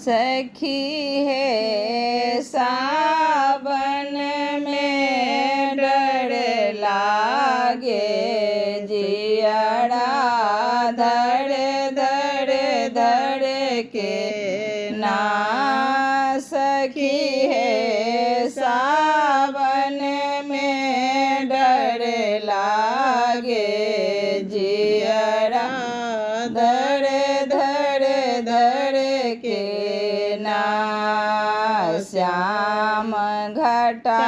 सखी है सावन में डर लागे जियरा धड़ धड़ धड़ के ना। सखी है सावन में डर लागे जियरा धड़ धड़ धड़ के ना। श्याम घटा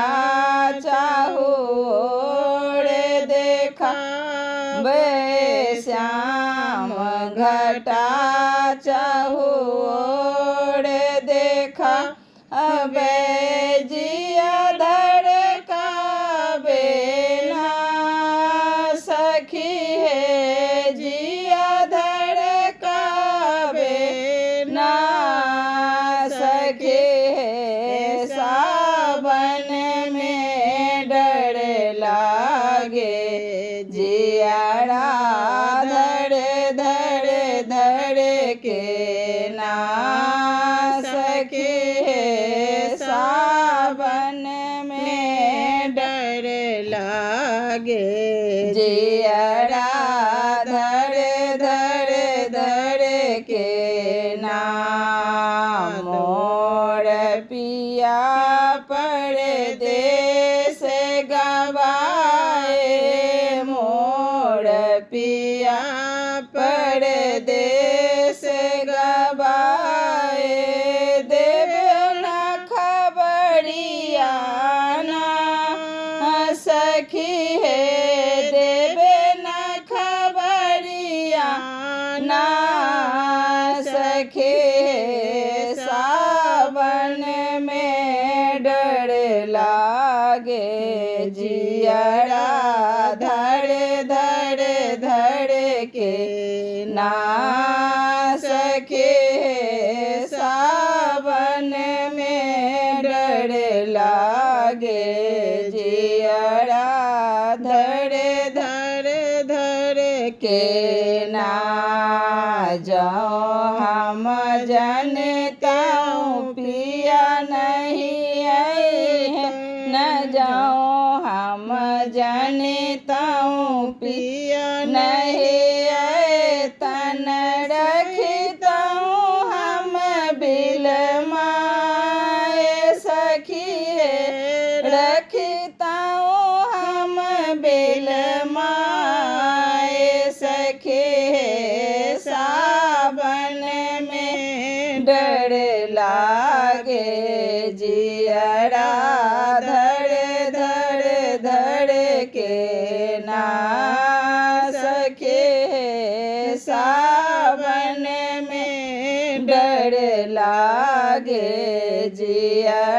चाहू ओढ़ देखा बे श्याम घटा चाहू ओढ़ देखा अबे जिया धड़का बेना। सखी है जिया धड़का बेना। सखी है सावन में डर लागे जियारा धड़ धड़ धड़ के ना। सखी है सावन में डर लागे जियरा धड़ धड़ धड़ के ना। मोर पिया परदेस गवाए मोर पिया परदेस गवाए। देवे न खबरिया ना सखी है देवे न खबरिया ना। सखी है सावन में डर लागे जियरा धड़ धड़ धड़ के ना। सखी है सावन में डर लागे जियरा धड़ धड़ धड़ के ना। जाओ हम जनता पिया नहीं आई है न जाओ हम जनता पिया नहीं आए तन रखता हम बिल माए। सखी है रखता हम बिल माए। सखी है सावन में डर लागे जियरा धड़ धड़ धड़ के ना। सखी है सावन में डर लागे जिया